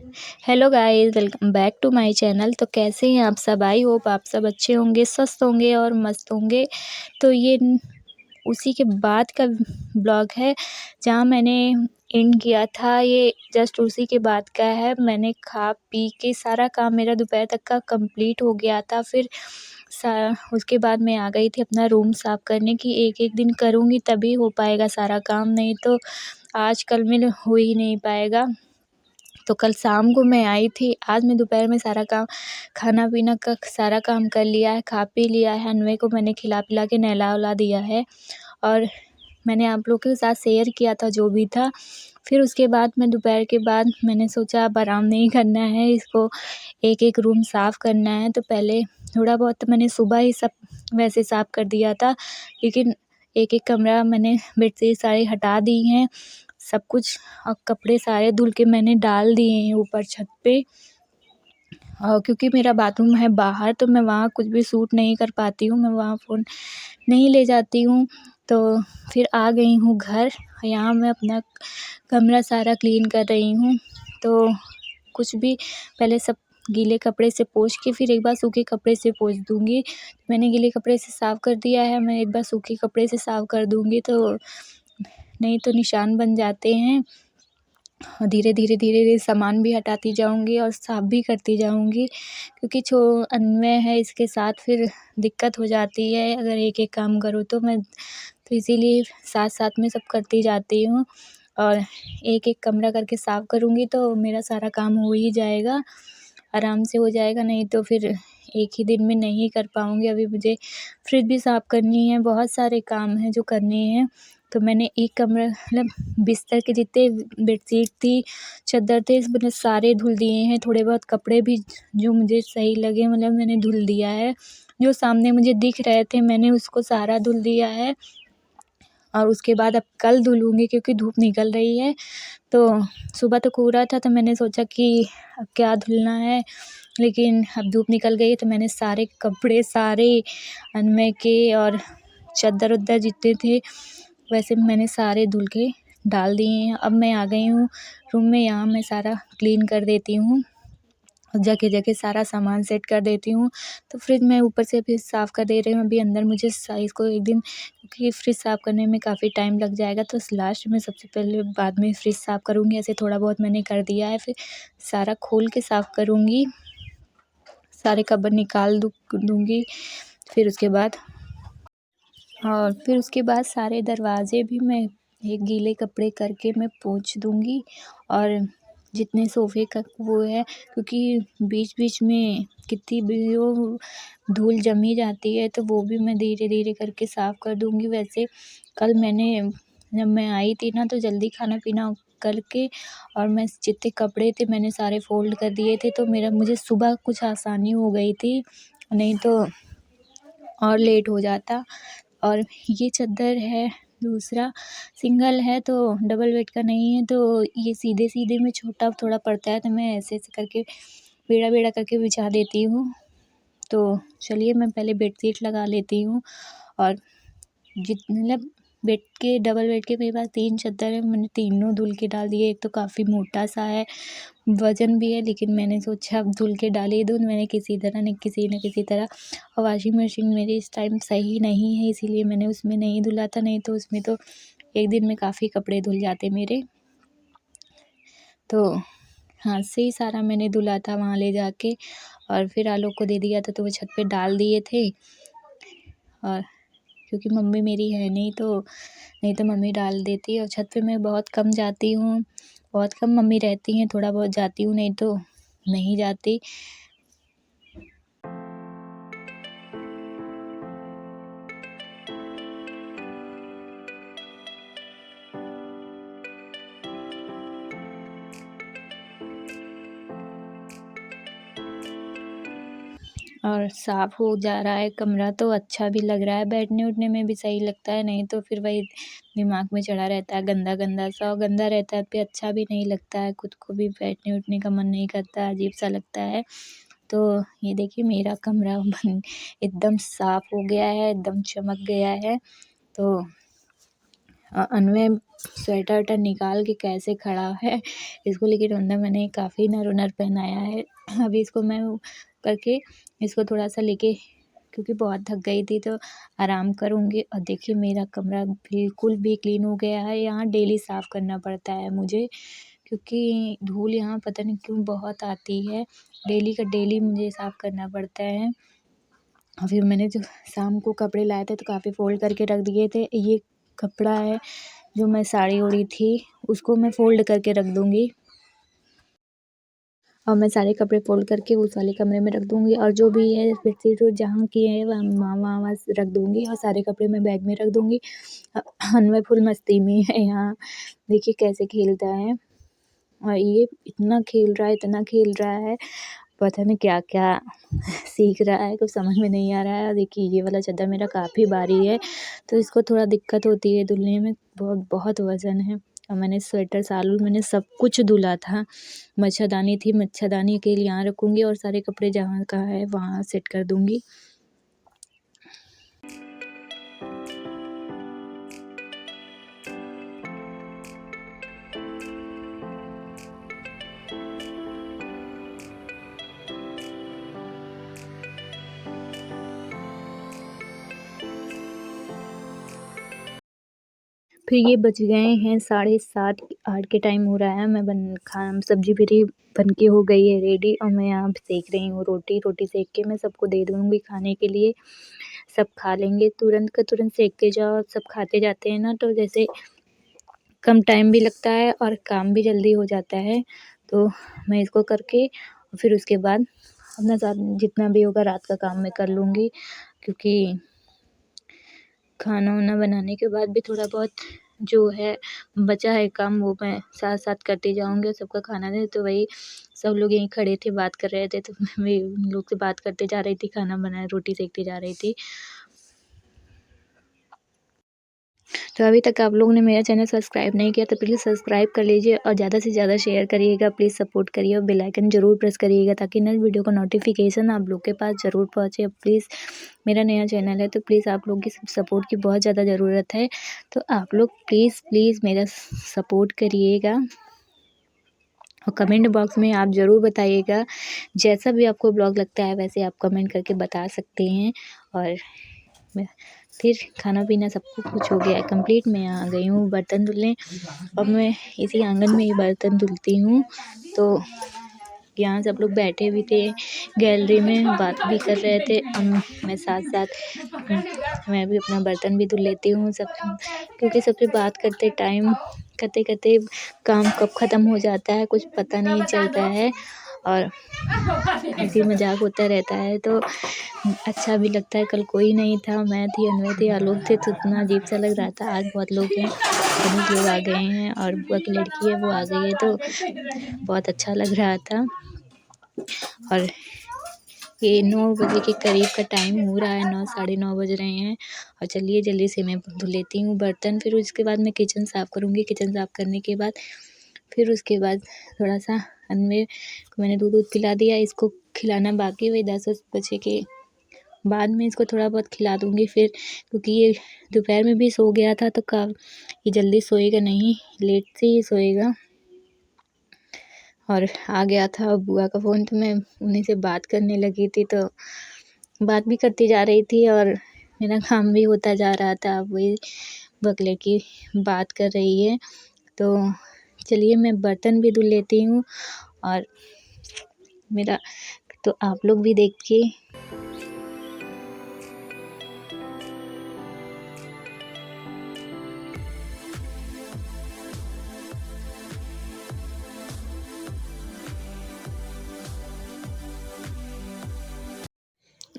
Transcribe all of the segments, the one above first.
Hello guys, welcome back to my channel. तो कैसे हैं आप सब? आई होप आप सब अच्छे होंगे, स्वस्थ होंगे और मस्त होंगे। तो ये उसी के बाद का ब्लॉग है जहाँ मैंने एंड किया था। ये जस्ट उसी के बाद का है। मैंने खा पी के सारा काम मेरा दोपहर तक का कंप्लीट हो गया था। फिर उसके बाद मैं आ गई थी अपना रूम साफ़ करने की। एक एक दिन करूँगी तभी हो पाएगा सारा काम, नहीं तो आज कल में हो ही नहीं पाएगा। तो कल शाम को मैं आई थी। आज मैं दोपहर में सारा काम, खाना पीना का सारा काम कर लिया है, खा पी लिया है। अन्वय को मैंने खिला पिला के नहला-वहला दिया है और मैंने आप लोगों के साथ शेयर किया था जो भी था। फिर उसके बाद मैं दोपहर के बाद मैंने सोचा अब आराम नहीं करना है, इसको एक-एक रूम साफ़ करना है। तो पहले थोड़ा बहुत तो मैंने सुबह ही सब वैसे साफ़ कर दिया था, लेकिन एक-एक कमरा मैंने बेडशीट सारी हटा दी हैं, सब कुछ। और कपड़े सारे धुल के मैंने डाल दिए हैं ऊपर छत पे। क्योंकि मेरा बाथरूम है बाहर, तो मैं वहाँ कुछ भी शूट नहीं कर पाती हूँ, मैं वहाँ फ़ोन नहीं ले जाती हूँ। तो फिर आ गई हूँ घर। यहाँ मैं अपना कमरा सारा क्लीन कर रही हूँ। तो कुछ भी पहले सब गीले कपड़े से पोंछ के फिर एक बार सूखे कपड़े से पोंछ दूँगी। मैंने गीले कपड़े से साफ़ कर दिया है, मैं एक बार सूखे कपड़े से साफ़ कर दूँगी तो नहीं तो निशान बन जाते हैं। धीरे-धीरे सामान भी हटाती जाऊँगी और साफ़ भी करती जाऊँगी, क्योंकि अन्वय है इसके साथ, फिर दिक्कत हो जाती है अगर एक-एक काम करूँ तो मैं। तो इसीलिए साथ-साथ में सब करती जाती हूँ और एक-एक कमरा करके साफ़ करूँगी तो मेरा सारा काम हो ही जाएगा, आराम से हो जाएगा। नहीं तो फिर एक ही दिन में नहीं कर पाऊँगी। अभी मुझे फ्रिज भी साफ़ करनी है, बहुत सारे काम हैं जो करने हैं। तो मैंने एक कमरा मतलब बिस्तर के जितने बेडशीट थी, चद्दर थे, मैंने सारे धुल दिए हैं। थोड़े बहुत कपड़े भी जो मुझे सही लगे मतलब मैंने धुल दिया है। जो सामने मुझे दिख रहे थे मैंने उसको सारा धुल दिया है और उसके बाद अब कल धुलूँगी क्योंकि धूप निकल रही है। तो सुबह तो कोहरा था तो मैंने सोचा कि अब क्या धुलना है, लेकिन अब धूप निकल गई तो मैंने सारे कपड़े सारे अन्वय के और चद्दर-वद्दर जितने थे वैसे मैंने सारे धुल के डाल दिए हैं। अब मैं आ गई हूँ रूम में, यहाँ मैं सारा क्लीन कर देती हूँ, जगह-जगह सारा सामान सेट कर देती हूँ। तो फ्रिज मैं ऊपर से भी साफ़ कर दे रही हूँ। अभी अंदर मुझे इसको एक दिन, क्योंकि फ्रिज साफ़ करने में काफ़ी टाइम लग जाएगा, तो लास्ट में सबसे पहले बाद में फ्रिज साफ़ करूँगी। ऐसे थोड़ा बहुत मैंने कर दिया है, फिर सारा खोल के साफ़ करूँगी, सारे कबर्ड निकाल दूँगी। फिर उसके बाद सारे दरवाज़े भी मैं एक गीले कपड़े करके मैं पोंछ दूँगी। और जितने सोफ़े का वो है, क्योंकि बीच-बीच में कितनी भी वो धूल जमी जाती है, तो वो भी मैं धीरे-धीरे करके साफ़ कर दूँगी। वैसे कल जब मैं आई थी ना तो जल्दी खाना-पीना करके और मैं जितने कपड़े थे मैंने सारे फ़ोल्ड कर दिए थे, तो मुझे सुबह कुछ आसानी हो गई थी, नहीं तो और लेट हो जाता। और ये चद्दर है दूसरा, सिंगल है तो डबल बेड का नहीं है, तो ये सीधे-सीधे में छोटा थोड़ा पड़ता है, तो मैं ऐसे-ऐसे करके टेढ़ा-मेढ़ा करके बिछा देती हूँ। तो चलिए मैं पहले बेडशीट लगा लेती हूँ और मतलब डबल बेड के मेरे पास 3 चद्दर हैं, मैंने तीनों धुल के डाल दिए। एक तो काफ़ी मोटा-सा है, वज़न भी है, लेकिन मैंने सोचा अब धुल के डाल ही दूँ। मैंने किसी न किसी तरह, और वॉशिंग मशीन मेरी इस टाइम सही नहीं है, इसीलिए मैंने उसमें नहीं धुला था, नहीं तो उसमें तो एक दिन में काफ़ी कपड़े धुल जाते मेरे। तो हाथ से ही सारा मैंने धुला था वहाँ ले जाके, और फिर आलोक को दे दिया था तो वो छत पे डाल दिए थे। और क्योंकि मम्मी मेरी है नहीं तो मम्मी डाल देती, और छत पे मैं बहुत कम जाती हूँ, बहुत कम मम्मी रहती हैं, थोड़ा बहुत जाती हूँ, नहीं तो नहीं जाती। और साफ़ हो जा रहा है कमरा तो अच्छा भी लग रहा है, बैठने-उठने में भी सही लगता है, नहीं तो फिर वही दिमाग में चढ़ा रहता है गंदा-गंदा सा, और गंदा रहता है तो अच्छा भी नहीं लगता है, खुद को भी बैठने-उठने का मन नहीं करता, अजीब-सा लगता है। तो ये देखिए मेरा कमरा एकदम साफ़ हो गया है, एकदम चमक गया है। तो अन्वय स्वेटर वेटर निकाल के कैसे खड़ा है इसको, लेकिन अंदर मैंने काफ़ी नर पहनाया है। अभी इसको मैं करके इसको थोड़ा सा लेके, क्योंकि बहुत थक गई थी तो आराम करूँगी। और देखिए मेरा कमरा बिल्कुल भी क्लीन हो गया है। यहाँ डेली साफ़ करना पड़ता है मुझे, क्योंकि धूल यहाँ पता नहीं क्यों बहुत आती है। डेली का डेली मुझे साफ़ करना पड़ता है। और फिर मैंने जो शाम को कपड़े लाए थे तो काफ़ी फ़ोल्ड करके रख दिए थे। ये कपड़ा है जो मैं साड़ी ओढ़ी थी उसको मैं फ़ोल्ड करके रख दूँगी, और मैं सारे कपड़े फ़ोल्ड करके उस वाले कमरे में रख दूँगी, और जो भी है बेडशीट जहाँ की है वहाँ रख दूँगी, और सारे कपड़े मैं बैग में रख दूँगी। अन्वय फुल मस्ती में है यहाँ, देखिए कैसे खेलता है। और ये इतना खेल रहा है, पता नहीं क्या-क्या सीख रहा है, कुछ समझ में नहीं आ रहा है। देखिए ये वाला चद्दर मेरा काफ़ी भारी है, तो इसको थोड़ा दिक्कत होती है धुलने में, बहुत वज़न है। और मैंने स्वेटर शाल मैंने सब कुछ धुला था। मच्छरदानी थी, मच्छरदानी अकेले यहाँ रखूँगी और सारे कपड़े जहाँ का है वहाँ सेट कर दूँगी। फिर ये बज गए हैं 7:30 8 के टाइम हो रहा है। मैं सब्ज़ी मेरी बन के हो गई है रेडी, और मैं यहाँ पे सेक रही हूँ रोटी सेक के मैं सबको दे दूँगी खाने के लिए। सब खा लेंगे, तुरंत का तुरंत सेक के जाओ, सब खाते जाते हैं ना, तो जैसे कम टाइम भी लगता है और काम भी जल्दी हो जाता है। तो मैं इसको करके फिर उसके बाद अपना जितना भी होगा रात का काम मैं कर लूँगी, क्योंकि खाना वाना बनाने के बाद भी थोड़ा बहुत जो है बचा है काम वो मैं साथ करती जाऊँगी, और सबका खाना दे तो वही सब लोग यहीं खड़े थे बात कर रहे थे, तो मैं भी उन लोग से बात करते जा रही थी, खाना बनाया रोटी सेकती जा रही थी। तो अभी तक आप लोगों ने मेरा चैनल सब्सक्राइब नहीं किया तो प्लीज़ सब्सक्राइब कर लीजिए, और ज़्यादा से ज़्यादा शेयर करिएगा, प्लीज़ सपोर्ट करिए, और बेल आइकन ज़रूर प्रेस करिएगा ताकि नेक्स्ट वीडियो का नोटिफिकेशन आप लोग के पास ज़रूर पहुँचे। प्लीज़ मेरा नया चैनल है तो प्लीज़ आप लोग की सपोर्ट की बहुत ज़्यादा ज़रूरत है, तो आप लोग प्लीज़ मेरा सपोर्ट करिएगा। और कमेंट बॉक्स में आप ज़रूर बताइएगा, जैसा भी आपको ब्लॉग लगता है वैसे आप कमेंट करके बता सकते हैं। और मैं फिर खाना पीना सब कुछ हो गया है कंप्लीट, मैं आ गई हूँ बर्तन धुलने। अब मैं इसी आंगन में ही बर्तन धुलती हूँ, तो यहाँ सब लोग बैठे भी थे गैलरी में, बात भी कर रहे थे। अब मैं साथ मैं भी अपना बर्तन भी धुल लेती हूँ सब, क्योंकि सबसे बात करते टाइम करते काम कब ख़त्म हो जाता है कुछ पता नहीं चलता है, और हँसी मज़ाक होता रहता है तो अच्छा भी लगता है। कल कोई नहीं था, मैं थी, अन्वय थी, आलोक थे, तो इतना अजीब-सा लग रहा था। आज बहुत लोग हैं, सभी लोग आ गए हैं, और बुआ की लड़की है वो आ गई है, तो बहुत अच्छा लग रहा था। और ये 9 बजे के करीब का टाइम हो रहा है, 9 साढ़े 9 बज रहे हैं, और चलिए जल्दी से मैं धुल लेती हूँ बर्तन, फिर उसके बाद मैं किचन साफ़ करूँगी। किचन साफ़ करने के बाद फिर उसके बाद थोड़ा-सा अन्वय को मैंने दूध पिला दिया, इसको खिलाना बाकी है, वही 10 बजे के बाद में इसको थोड़ा बहुत खिला दूँगी फिर, क्योंकि ये दोपहर में भी सो गया था, तो ये जल्दी सोएगा नहीं, लेट से ही सोएगा। और आ गया था बुआ का फ़ोन, तो मैं उन्हीं से बात करने लगी थी, तो बात भी करती जा रही थी और मेरा काम भी होता जा रहा था। अब वही बुआ की लड़की बात कर रही है, तो चलिए मैं बर्तन भी धुल लेती हूँ, और मेरा तो आप लोग भी देखिए।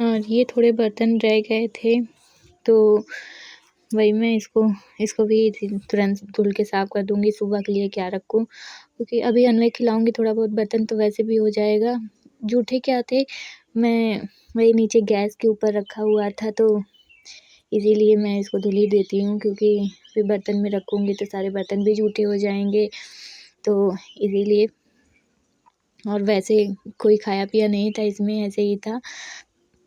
और ये थोड़े बर्तन रह गए थे, तो वही मैं इसको भी तुरंत धुल के साफ़ कर दूँगी। सुबह के लिए क्या रखूँ, क्योंकि अभी अन्वय खिलाऊँगी, थोड़ा बहुत बर्तन तो वैसे भी हो जाएगा। जूठे क्या थे, मैं वही नीचे गैस के ऊपर रखा हुआ था, तो इसीलिए मैं इसको धुल ही देती हूँ, क्योंकि फिर बर्तन में रखूँगी तो सारे बर्तन भी जूठे हो जाएँगे, तो इसीलिए। और वैसे कोई खाया पिया नहीं था इसमें, ऐसे ही था,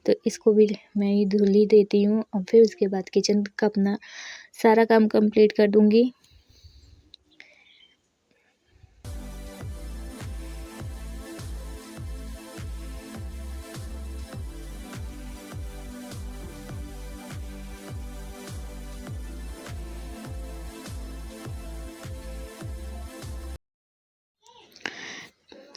तो इसको भी मैं ही धुल ही देती हूँ। और फिर उसके बाद किचन का अपना सारा काम कंप्लीट कर दूँगी।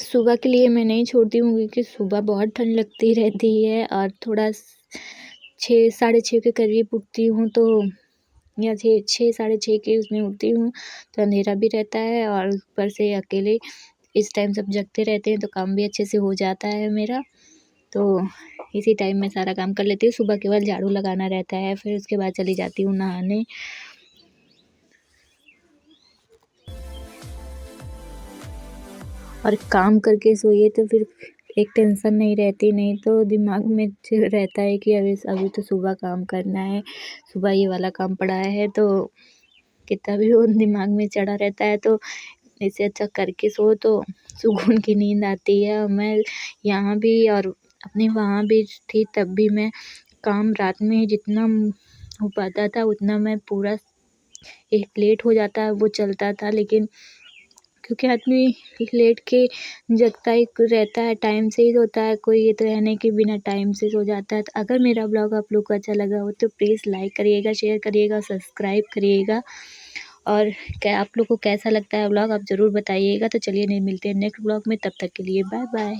सुबह के लिए मैं नहीं छोड़ती हूँ क्योंकि सुबह बहुत ठंड लगती रहती है और थोड़ा 6 साढ़े 6 के करीब उठती हूँ तो या 6 साढ़े 6 के उसमें उठती हूँ तो अंधेरा भी रहता है और ऊपर से अकेले इस टाइम सब जगते रहते हैं तो काम भी अच्छे से हो जाता है मेरा। तो इसी टाइम मैं सारा काम कर लेती हूँ। सुबह केवल झाड़ू लगाना रहता है, फिर उसके बाद चली जाती हूँ नहाने। और काम करके सोइए तो फिर एक टेंशन नहीं रहती, नहीं तो दिमाग में रहता है कि अभी तो सुबह काम करना है, सुबह ये वाला काम पड़ा है तो कितना भी वो दिमाग में चढ़ा रहता है तो इससे अच्छा करके सो तो सुकून की नींद आती है। मैं यहाँ भी और अपने वहाँ भी थी तब भी मैं काम रात में जितना हो पाता था उतना मैं पूरा एक लेट हो जाता वो चलता था, लेकिन क्योंकि आदमी लेट के जगता ही रहता है, टाइम से ही सोता है, कोई ये तो है नहीं कि बिना टाइम से सो जाता है। तो अगर मेरा ब्लॉग आप लोग को अच्छा लगा हो तो प्लीज़ लाइक करिएगा, शेयर करिएगा, सब्सक्राइब करिएगा और क्या आप लोग को कैसा लगता है ब्लॉग आप ज़रूर बताइएगा। तो चलिए नहीं मिलते हैं नेक्स्ट ब्लॉग में, तब तक के लिए बाय बाय।